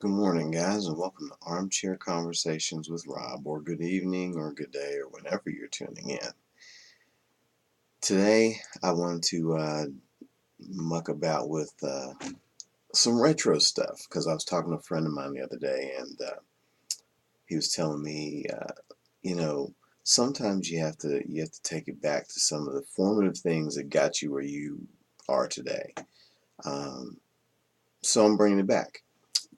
Good morning, guys, and welcome to Armchair Conversations with Rob, or good evening, or good day, or whenever you're tuning in. Today, I want to muck about with some retro stuff because I was talking to a friend of mine the other day, and he was telling me, you know, sometimes you have to take it back to some of the formative things that got you where you are today. Um, so I'm bringing it back.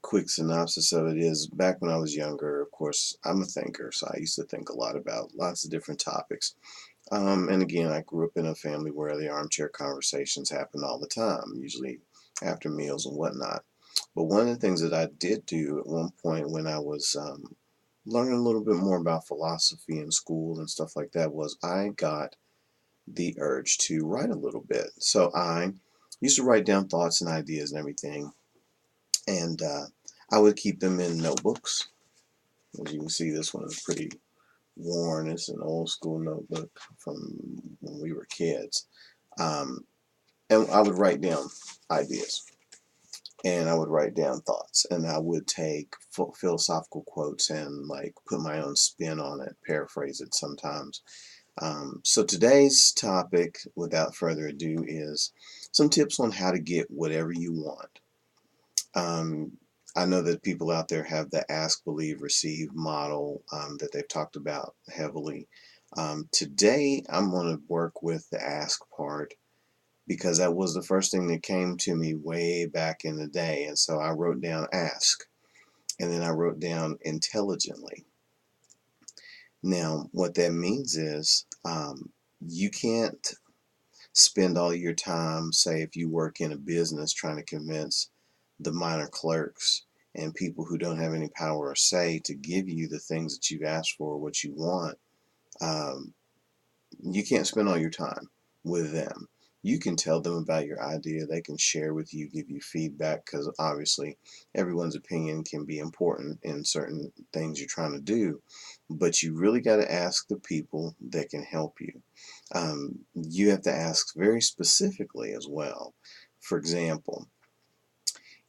Quick synopsis of it is back when I was younger, of course, I'm a thinker, so I used to think a lot about lots of different topics. And again, I grew up in a family where the armchair conversations happened all the time, usually after meals and whatnot. But one of the things that I did do at one point when I was learning a little bit more about philosophy in school and stuff like that was I got the urge to write a little bit. So I used to write down thoughts and ideas and everything, and I would keep them in notebooks. As you can see, this one is pretty worn. It's an old school notebook from when we were kids. Um, and I would write down ideas and I would write down thoughts and I would take philosophical quotes and like put my own spin on it, paraphrase it sometimes. So today's topic, without further ado, is some tips on how to get whatever you want. Um, I know that people out there have the ask, believe, receive model that they've talked about heavily. Today, I'm going to work with the ask part because that was the first thing that came to me way back in the day. And so I wrote down ask and then I wrote down intelligently. Now, what that means is you can't spend all your time, say, if you work in a business trying to convince the minor clerks and people who don't have any power or say to give you the things that you've asked for, what you want. Um, you can't spend all your time with them. You can tell them about your idea. They can share with you, give you feedback, because obviously everyone's opinion can be important in certain things you're trying to do. But you really got to ask the people that can help you. You have to ask very specifically as well. For example,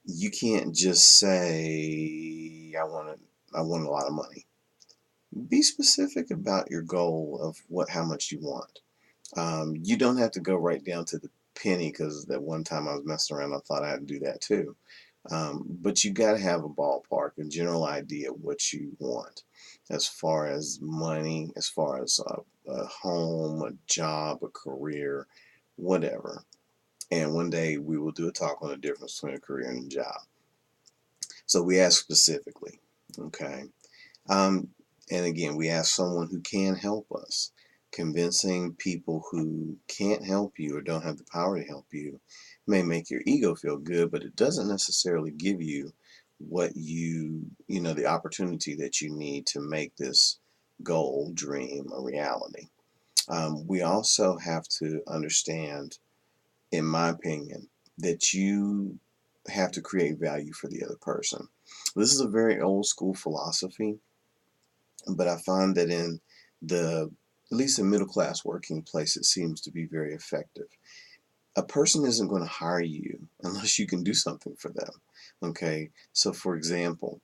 you can't just say, I want a lot of money. Be specific about your goal of how much you want. You don't have to go right down to the penny because that one time I was messing around, I thought I had to do that too. But you got to have a ballpark, a general idea of what you want as far as money, as far as a home, a job, a career, whatever. And one day we will do a talk on the difference between a career and a job. So we ask specifically, okay? Um, and again, we ask someone who can help us. Convincing people who can't help you or don't have the power to help you may make your ego feel good, but it doesn't necessarily give you what the opportunity that you need to make this goal, dream, a reality. We also have to understand, in my opinion, that you have to create value for the other person. This is a very old school philosophy, but I find that in the at least in middle class working place, it seems to be very effective. A person isn't going to hire you unless you can do something for them. Okay, so for example,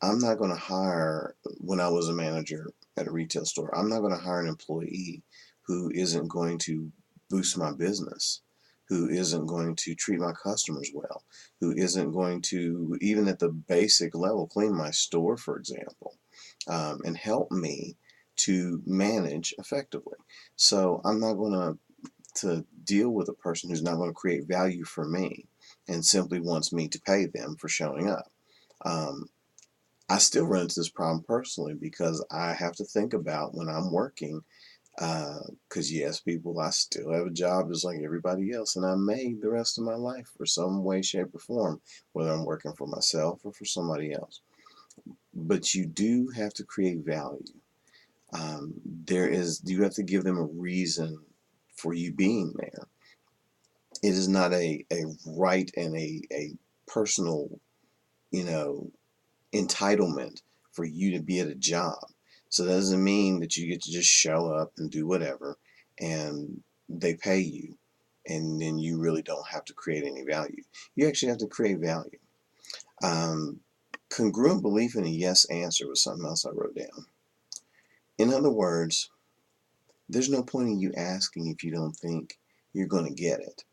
I'm not going to hire, when I was a manager at a retail store, I'm not going to hire an employee who isn't going to boost my business, who isn't going to treat my customers well, who isn't going to, even at the basic level, clean my store, for example, and help me to manage effectively. So I'm not going to deal with a person who's not going to create value for me and simply wants me to pay them for showing up. Um, I still run into this problem personally because I have to think about when I'm working. Because yes, people, I still have a job just like everybody else, and I'm made the rest of my life for some way, shape, or form, whether I'm working for myself or for somebody else. But you do have to create value. You have to give them a reason for you being there. It is not a right and a personal, you know, entitlement for you to be at a job. So that doesn't mean that you get to just show up and do whatever and they pay you and then you really don't have to create any value. You actually have to create value. Um, Congruent belief in a yes answer was something else I wrote down. In other words, there's no point in you asking if you don't think you're going to get it.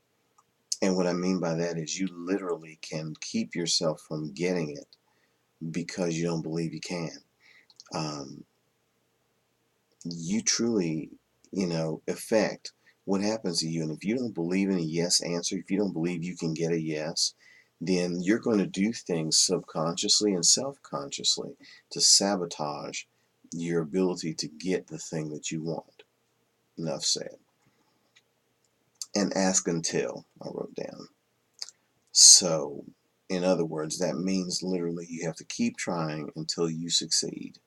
And what I mean by that is you literally can keep yourself from getting it because you don't believe you can. Um, you truly, affect what happens to you. And if you don't believe in a yes answer, if you don't believe you can get a yes, then you're going to do things subconsciously and self-consciously to sabotage your ability to get the thing that you want. Enough said. And ask until, I wrote down. So, in other words, that means literally you have to keep trying until you succeed.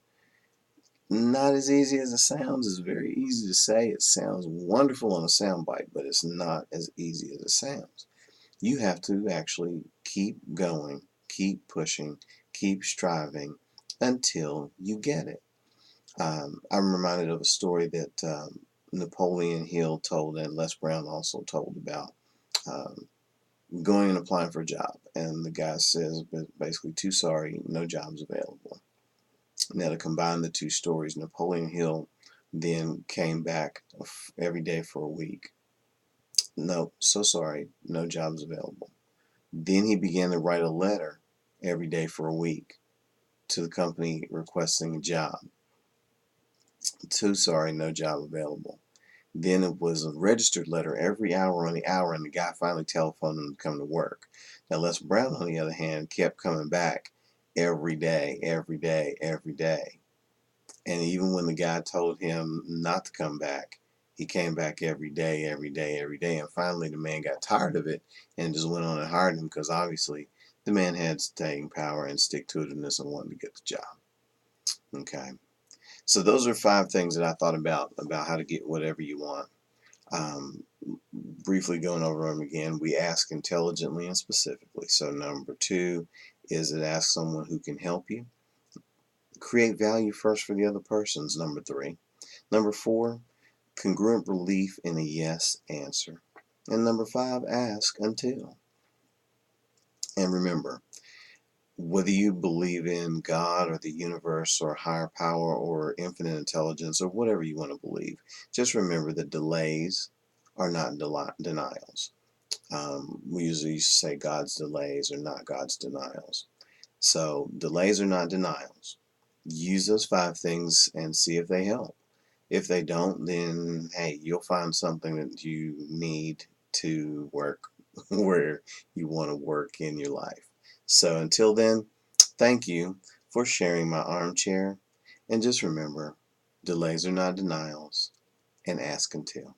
Not as easy as it sounds. It's very easy to say. It sounds wonderful on a soundbite, but it's not as easy as it sounds. You have to actually keep going, keep pushing, keep striving until you get it. I'm reminded of a story that Napoleon Hill told and Les Brown also told about um, going and applying for a job. And the guy says basically, too sorry, no jobs available. Now, to combine the two stories, Napoleon Hill then came back every day for a week. No, so sorry, no jobs available. Then he began to write a letter every day for a week to the company requesting a job. Too sorry, no job available. Then it was a registered letter every hour on the hour, and the guy finally telephoned him to come to work. Now, Les Brown, on the other hand, kept coming back every day, every day, every day. And even when the guy told him not to come back, he came back every day, every day, every day. And finally, the man got tired of it and just went on and hired him because obviously the man had staying power and stick to itiveness and wanted to get the job. Okay. So those are 5 things that I thought about how to get whatever you want. Um, Briefly going over them again, we ask intelligently and specifically. So number 2 is that ask someone who can help you. Create value first for the other person's number 3. Number 4, congruent belief in a yes answer. And number 5, ask until. And remember, whether you believe in God or the universe or higher power or infinite intelligence or whatever you want to believe, just remember that delays are not denials. We usually used to say God's delays are not God's denials. So delays are not denials. Use those 5 things and see if they help. If they don't, then hey, you'll find something that you need to work where you want to work in your life. So until then, thank you for sharing my armchair. And just remember, delays are not denials, and ask until.